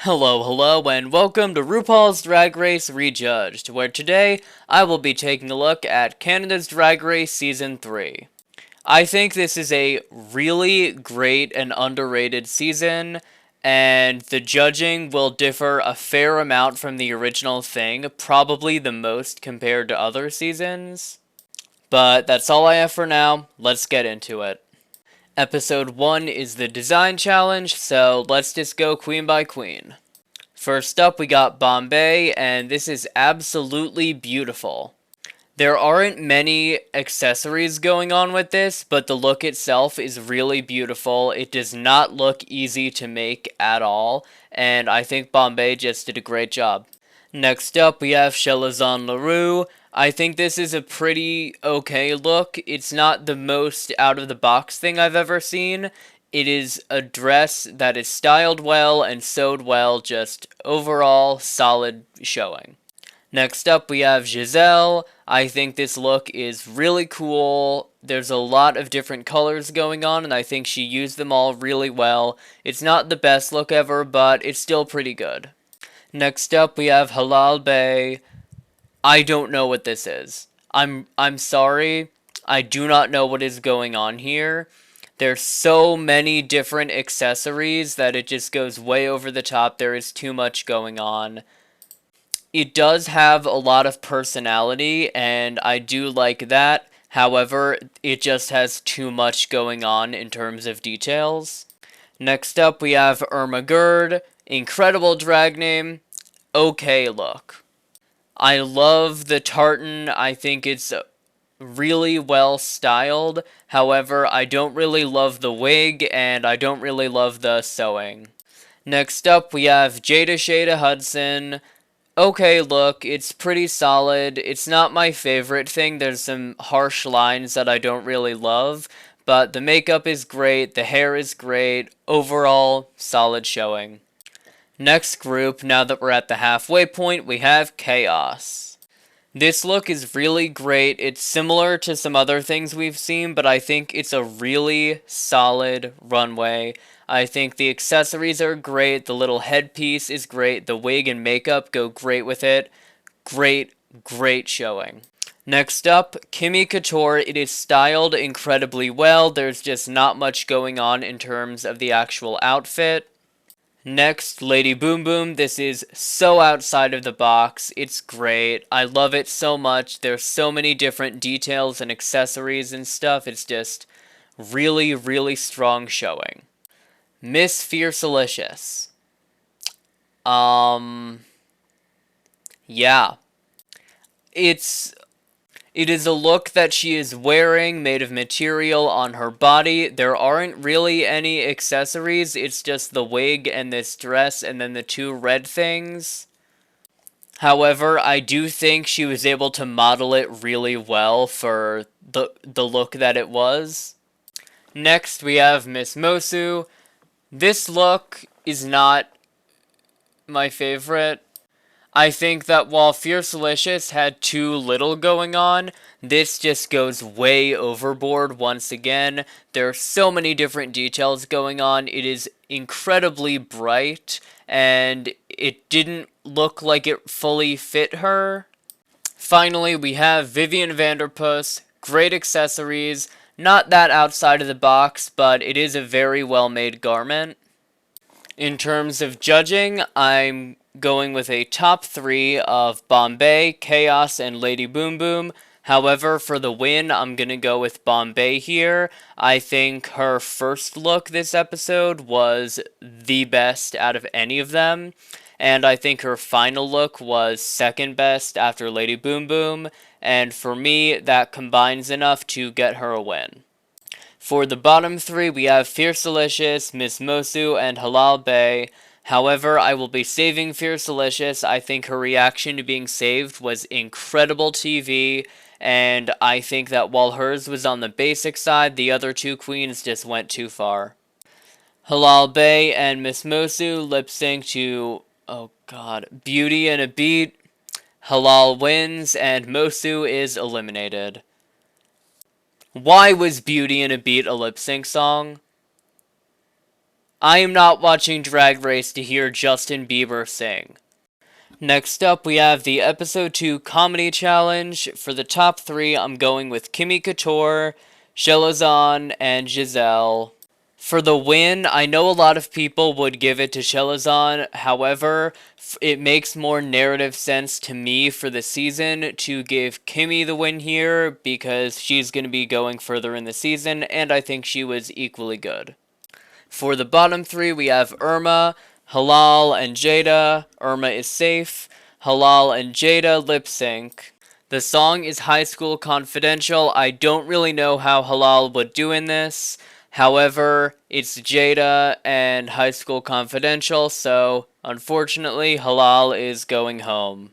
Hello, and welcome to RuPaul's Drag Race Rejudged, where today I will be taking a look at Canada's Drag Race Season 3. I think this is a really great and underrated season, and the judging will differ a fair amount from the original thing, probably the most compared to other seasons. But that's all I have for now. Let's get into it. Episode 1 is the design challenge, so let's just go queen by queen. First up, we got Bombay, and this is absolutely beautiful. There aren't many accessories going on with this, but the look itself is really beautiful. It does not look easy to make at all, and I think Bombay just did a great job. Next up, we have Chalazon LaRue. I think this is a pretty okay look. It's not the most out-of-the-box thing I've ever seen. It is a dress that is styled well and sewed well, just overall solid showing. Next up, we have Giselle. I think this look is really cool. There's a lot of different colors going on, and I think she used them all really well. It's not the best look ever, but it's still pretty good. Next up, we have Halal Bay. I don't know what this is. I'm sorry. I do not know what is going on here. There's so many different accessories that it just goes way over the top. There is too much going on. It does have a lot of personality, and I do like that. However, it just has too much going on in terms of details. Next up, we have Irma Gerd. Incredible drag name. Okay look. I love the tartan. I think it's really well styled. However, I don't really love the wig, and I don't really love the sewing. Next up, we have Jada Shada Hudson. Okay look, it's pretty solid. It's not my favorite thing. There's some harsh lines that I don't really love, but the makeup is great, the hair is great, overall, solid showing. Next group, now that we're at the halfway point, we have Chaos. This look is really great. It's similar to some other things we've seen, but I think it's a really solid runway. I think the accessories are great, the little headpiece is great, the wig and makeup go great with it. Great showing. Next up, Kimmy Couture. It is styled incredibly well. There's just not much going on in terms of the actual outfit. Next, Lady Boom Boom. This is so outside of the box. It's great. I love it so much. There's so many different details and accessories and stuff. It's just really strong showing. Miss Fiercelicious. Yeah. It is a look that she is wearing, made of material on her body. There aren't really any accessories. It's just the wig and this dress and then the two red things. However, I do think she was able to model it really well for the look that it was. Next, we have Miss Mosu. This look is not my favorite. I think that while Fiercelicious had too little going on, this just goes way overboard once again. There are so many different details going on. It is incredibly bright, and it didn't look like it fully fit her. Finally, we have Vivian Vanderpuss. Great accessories. Not that outside of the box, but it is a very well-made garment. In terms of judging, I'm going with a top 3 of Bombay, Chaos, and Lady Boom Boom. However, for the win, I'm going to go with Bombay here. I think her first look this episode was the best out of any of them. And I think her final look was second best after Lady Boom Boom. And for me, that combines enough to get her a win. For the bottom 3, we have Fiercelicious, Miss Mosu, and Halal Bay. However, I will be saving Fiercelicious. I think her reaction to being saved was incredible TV, and I think that while hers was on the basic side, the other two queens just went too far. Halal Bay and Miss Mosu lip sync to, oh god, Beauty and a Beat. Halal wins, and Mosu is eliminated. Why was Beauty and a Beat a lip sync song? I am not watching Drag Race to hear Justin Bieber sing. Next up, we have the Episode 2 Comedy Challenge. For the top 3, I'm going with Kimmy Couture, Shelazon, and Giselle. For the win, I know a lot of people would give it to Shelazon. However, it makes more narrative sense to me for the season to give Kimmy the win here because she's going to be going further in the season, and I think she was equally good. For the bottom 3, we have Irma, Halal, and Jada. Irma is safe. Halal and Jada lip sync. The song is High School Confidential. I don't really know how Halal would do in this. However, it's Jada and High School Confidential, so unfortunately, Halal is going home.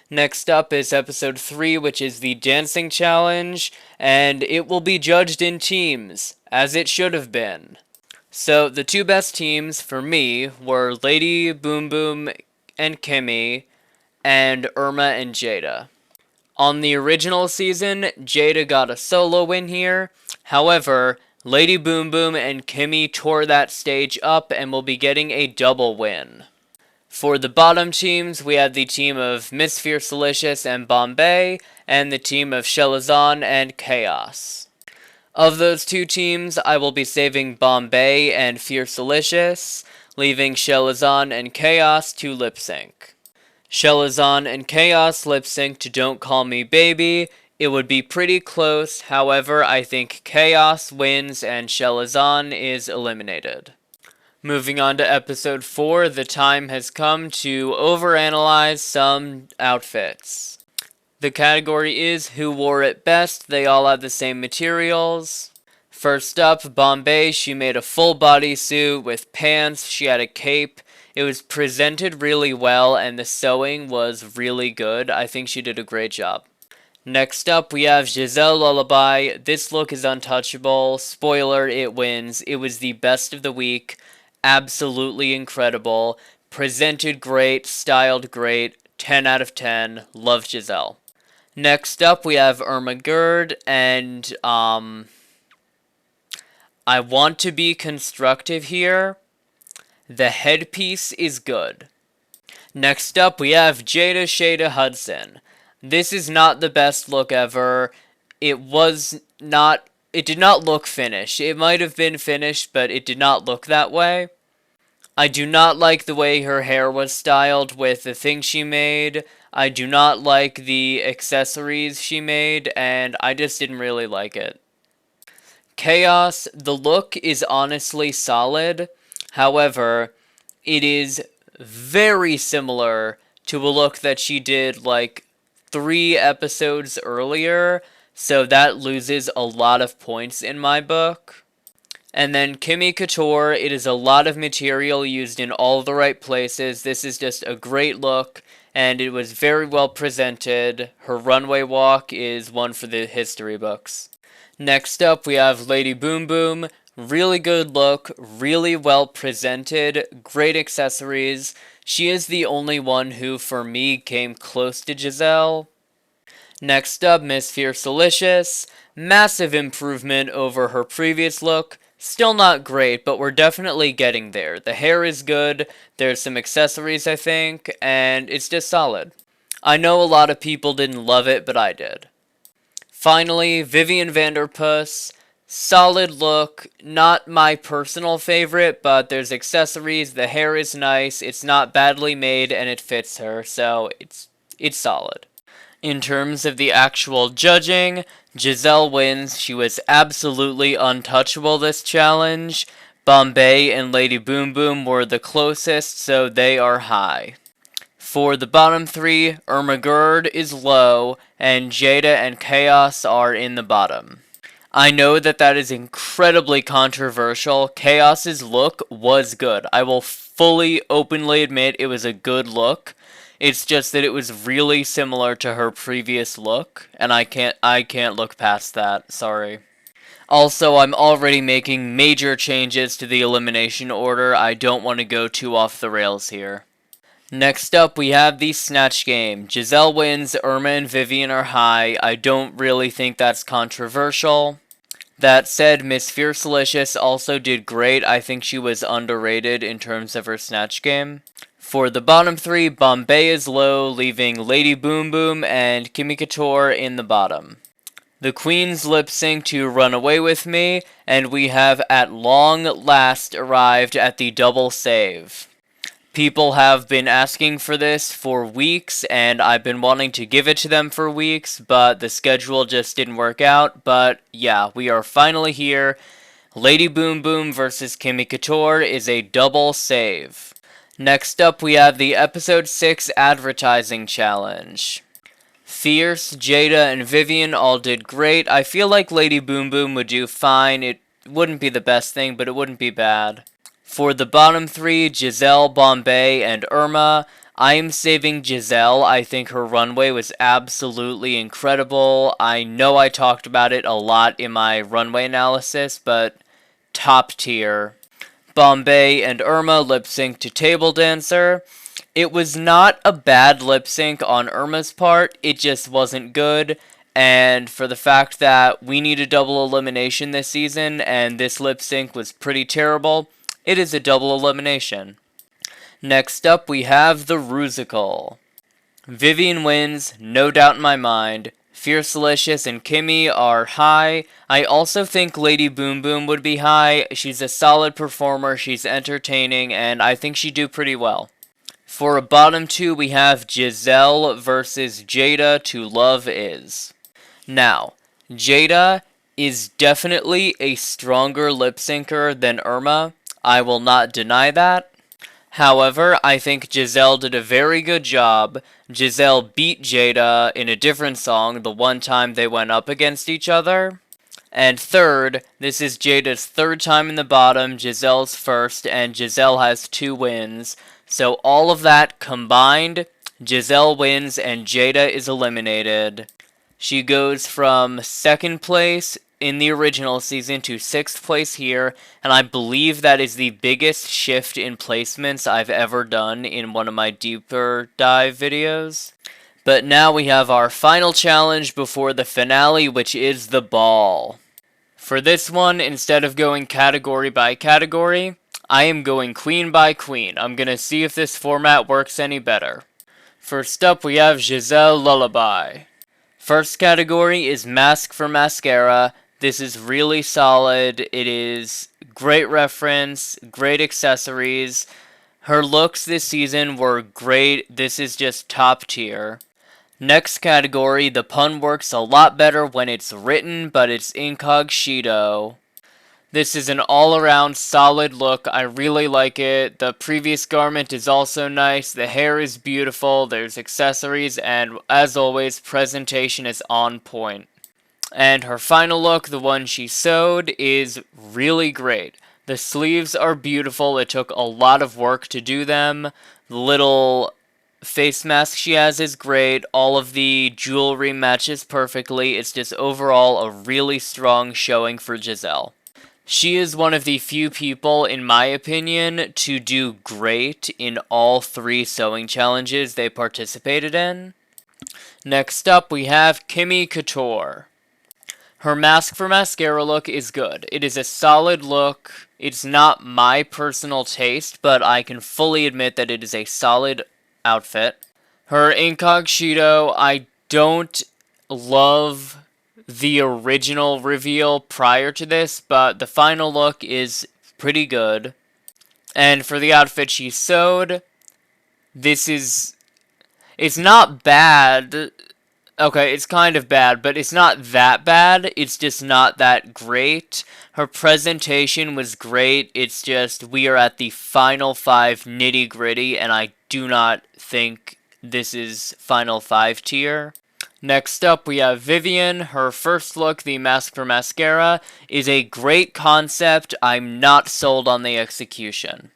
Next up is episode 3, which is the Dancing Challenge, and it will be judged in teams, as it should have been. So, the 2 best teams for me were Lady Boom Boom and Kimmy, and Irma and Jada. On the original season, Jada got a solo win here. However, Lady Boom Boom and Kimmy tore that stage up and will be getting a double win. For the bottom teams, we have the team of Miss Fiercelicious and Bombay, and the team of Shelazon and Chaos. Of those 2 teams, I will be saving Bombay and Fiercelicious, leaving Shelazon and Chaos to lip sync. Shelazon and Chaos lip sync to Don't Call Me Baby. It would be pretty close, however, I think Chaos wins and Shelazon is eliminated. Moving on to episode 4, the time has come to overanalyze some outfits. The category is Who Wore It Best. They all have the same materials. First up, Bombay. She made a full bodysuit with pants. She had a cape. It was presented really well, and the sewing was really good. I think she did a great job. Next up, we have Giselle Lullaby. This look is untouchable. Spoiler, it wins. It was the best of the week. Absolutely incredible. Presented great. Styled great. 10 out of 10. Love Giselle. Next up, we have Irma Gerd, and I want to be constructive here. The headpiece is good. Next up, we have Jada Shada Hudson. This is not the best look ever. It did not look finished. It might have been finished, but it did not look that way. I do not like the way her hair was styled with the thing she made. I do not like the accessories she made, and I just didn't really like it. Chaos, the look is honestly solid. However, it is very similar to a look that she did like 3 episodes earlier, so that loses a lot of points in my book. And then Kimmy Couture, it is a lot of material used in all the right places. This is just a great look, and it was very well presented. Her runway walk is one for the history books. Next up, we have Lady Boom Boom. Really good look, really well presented, great accessories. She is the only one who, for me, came close to Giselle. Next up, Miss Fiercelicious. Massive improvement over her previous look. Still not great, but we're definitely getting there. The hair is good, there's some accessories I think, and it's just solid. I know a lot of people didn't love it, but I did. Finally, Vivian Vanderpuss. Solid look, not my personal favorite, but there's accessories, the hair is nice, it's not badly made, and it fits her, so it's solid. In terms of the actual judging, Giselle wins. She was absolutely untouchable this challenge. Bombay and Lady Boom Boom were the closest, so they are high. For the bottom 3, Irma Gerd is low, and Jada and Chaos are in the bottom. I know that is incredibly controversial. Chaos's look was good. I will fully, openly admit it was a good look. It's just that it was really similar to her previous look, and I can't look past that, sorry. Also, I'm already making major changes to the elimination order. I don't want to go too off the rails here. Next up, we have the Snatch game. Giselle wins, Irma and Vivian are high. I don't really think that's controversial. That said, Miss Fiercelicious also did great. I think she was underrated in terms of her Snatch game. For the bottom three, Bombay is low, leaving Lady Boom Boom and Kimmy Couture in the bottom. The queens lip sync to Run Away With Me, and we have at long last arrived at the double save. People have been asking for this for weeks, and I've been wanting to give it to them for weeks, but the schedule just didn't work out. But yeah, we are finally here. Lady Boom Boom versus Kimmy Couture is a double save. Next up, we have the Episode 6 Advertising Challenge. Fierce, Jada, and Vivian all did great. I feel like Lady Boom Boom would do fine. It wouldn't be the best thing, but it wouldn't be bad. For the bottom three, Giselle, Bombay, and Irma, I am saving Giselle. I think her runway was absolutely incredible. I know I talked about it a lot in my runway analysis, but top tier. Bombay and Irma lip sync to Table Dancer. It was not a bad lip sync on Irma's part, it just wasn't good. And for the fact that we need a double elimination this season, and this lip sync was pretty terrible, it is a double elimination. Next up, we have the Rusical. Vivian wins, no doubt in my mind. Fiercelicious and Kimmy are high. I also think Lady Boom Boom would be high. She's a solid performer, she's entertaining, and I think she'd do pretty well. For a bottom two, we have Giselle versus Jada to Love Is. Now, Jada is definitely a stronger lip syncer than Irma. I will not deny that. However, I think Giselle did a very good job. Giselle beat Jada in a different song the one time they went up against each other. And third, this is Jada's third time in the bottom, Giselle's first, and Giselle has 2 wins. So all of that combined, Giselle wins and Jada is eliminated. She goes from 2nd place in the original season to 6th place here, and I believe that is the biggest shift in placements I've ever done in one of my deeper dive videos. But now we have our final challenge before the finale, which is the ball. For this one, instead of going category by category, I am going queen by queen. I'm gonna see if this format works any better. First up, we have Giselle Lullaby. First category is Mask for Mascara. This is really solid. It is great reference, great accessories. Her looks this season were great. This is just top tier. Next category, the pun works a lot better when it's written, but it's incognito. This is an all-around solid look. I really like it. The previous garment is also nice. The hair is beautiful. There's accessories, and as always, presentation is on point. And her final look, the one she sewed, is really great. The sleeves are beautiful. It took a lot of work to do them. The little face mask she has is great. All of the jewelry matches perfectly. It's just overall a really strong showing for Giselle. She is one of the few people, in my opinion, to do great in all 3 sewing challenges they participated in. Next up, we have Kimmy Couture. Her Mask for Mascara look is good. It is a solid look. It's not my personal taste, but I can fully admit that it is a solid outfit. Her incognito, I don't love the original reveal prior to this, but the final look is pretty good. And for the outfit she sewed, it's not bad. Okay, it's kind of bad, but it's not that bad. It's just not that great. Her presentation was great. It's just we are at the final 5 nitty-gritty, and I do not think this is final 5 tier. Next up, we have Vivian. Her first look, the Mask for Mascara, is a great concept. I'm not sold on the execution.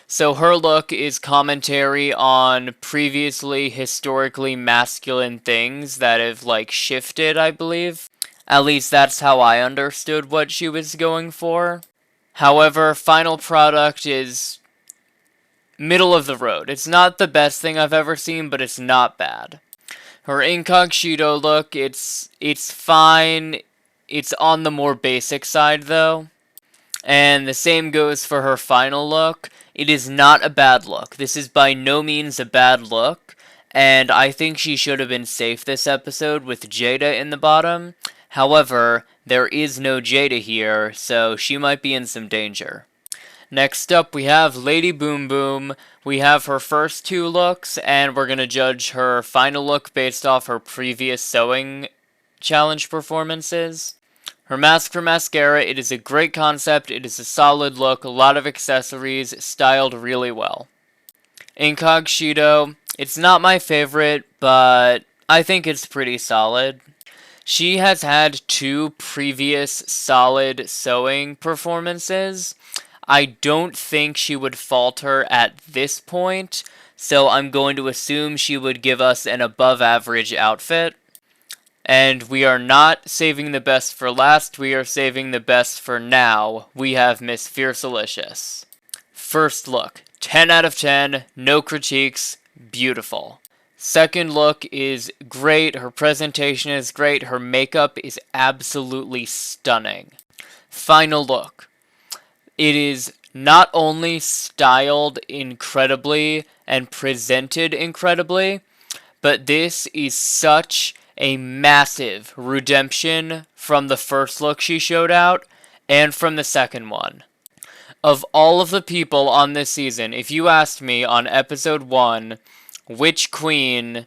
So her look is commentary on previously historically masculine things that have, shifted, I believe. At least that's how I understood what she was going for. However, final product is middle of the road. It's not the best thing I've ever seen, but it's not bad. Her incognito look, it's fine. It's on the more basic side, though. And the same goes for her final look. It is not a bad look. This is by no means a bad look. And I think she should have been safe this episode with Jada in the bottom. However, there is no Jada here, so she might be in some danger. Next up, we have Lady Boom Boom. We have her first two looks, and we're going to judge her final look based off her previous sewing challenge performances. Her mask for mascara, it is a great concept, it is a solid look, a lot of accessories, styled really well. Incogshito, it's not my favorite, but I think it's pretty solid. She has had two previous solid sewing performances. I don't think she would falter at this point, so I'm going to assume she would give us an above average outfit. And we are not saving the best for last, we are saving the best for now. We have Miss Fiercelicious. First look, 10 out of 10, no critiques, beautiful. Second look is great, her presentation is great, her makeup is absolutely stunning. Final look. It is not only styled incredibly and presented incredibly, but this is such a massive redemption from the first look she showed out and from the second one. Of all of the people on this season, if you asked me on episode 1 which queen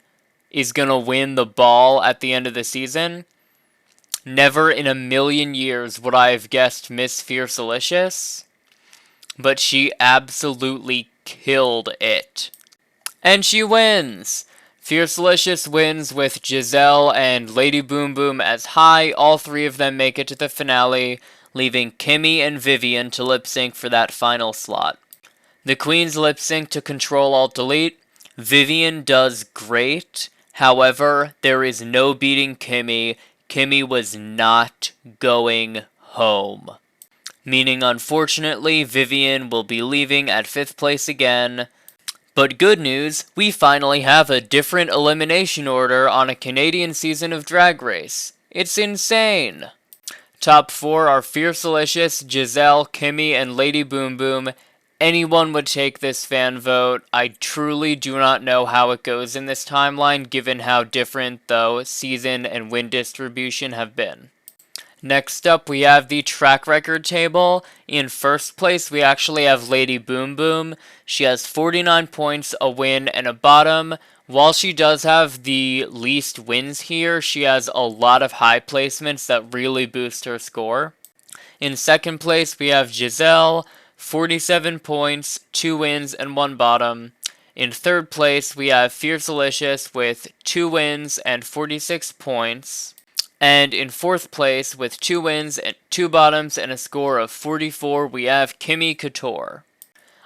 is gonna win the ball at the end of the season, never in a million years would I have guessed Miss Fiercelicious, but she absolutely killed it. And she wins! Fiercelicious wins with Giselle and Lady Boom Boom as high. All three of them make it to the finale, leaving Kimmy and Vivian to lip sync for that final slot. The queens lip sync to Control-Alt-Delete. Vivian does great. However, there is no beating Kimmy. Kimmy was not going home. Meaning, unfortunately, Vivian will be leaving at 5th place again. But good news, we finally have a different elimination order on a Canadian season of Drag Race. It's insane! Top 4 are Fiercelicious, Giselle, Kimmy, and Lady Boom Boom. Anyone would take this fan vote. I truly do not know how it goes in this timeline, given how different the season and win distribution have been. Next up, we have the track record table. In first place, we actually have Lady Boom Boom. She has 49 points, a win, and a bottom. While she does have the least wins here, she has a lot of high placements that really boost her score. In second place, we have Giselle, 47 points, 2 wins, and 1 bottom. In third place, we have Fiercelicious with 2 wins and 46 points. And in fourth place, with 2 wins, and 2 bottoms, and a score of 44, we have Kimmy Couture.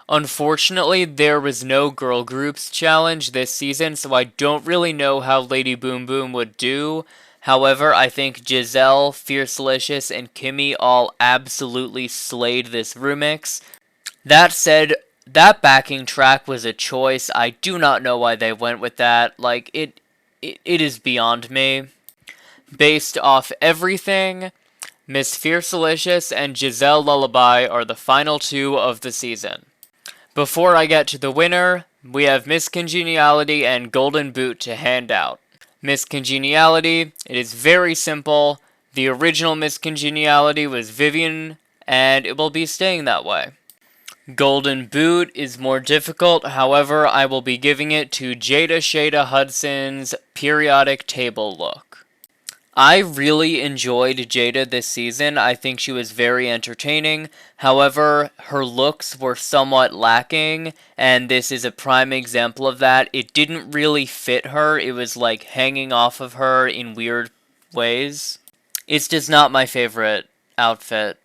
Unfortunately, there was no Girl Groups challenge this season, so I don't really know how Lady Boom Boom would do. However, I think Giselle, Fiercelicious, and Kimmy all absolutely slayed this remix. That said, that backing track was a choice. I do not know why they went with that. Like, it is beyond me. Based off everything, Miss Fiercelicious and Giselle Lullaby are the final 2 of the season. Before I get to the winner, we have Miss Congeniality and Golden Boot to hand out. Miss Congeniality, it is very simple. The original Miss Congeniality was Vivian, and it will be staying that way. Golden Boot is more difficult, however, I will be giving it to Jada Shada Hudson's periodic table look. I really enjoyed Jada this season. I think she was very entertaining. However, her looks were somewhat lacking, and this is a prime example of that. It didn't really fit her. It was like hanging off of her in weird ways. It's just not my favorite outfit.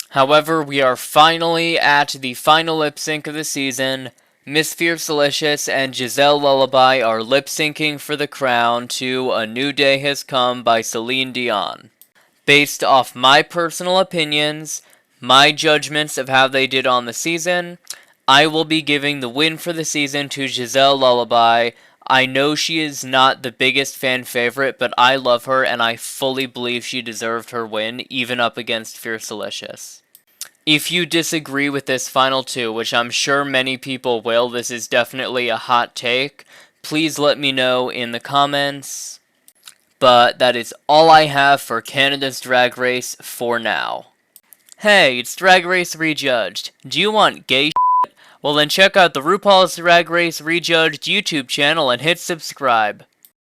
However, we are finally at the final lip sync of the season. Miss Fiercelicious and Giselle Lullaby are lip-syncing for the crown to A New Day Has Come by Celine Dion. Based off my personal opinions, my judgments of how they did on the season, I will be giving the win for the season to Giselle Lullaby. I know she is not the biggest fan favorite, but I love her and I fully believe she deserved her win, even up against Fiercelicious. If you disagree with this final two, which I'm sure many people will, this is definitely a hot take, please let me know in the comments. But that is all I have for Canada's Drag Race for now. Hey, it's Drag Race Rejudged. Do you want gay shit? Well then check out the RuPaul's Drag Race Rejudged YouTube channel and hit subscribe.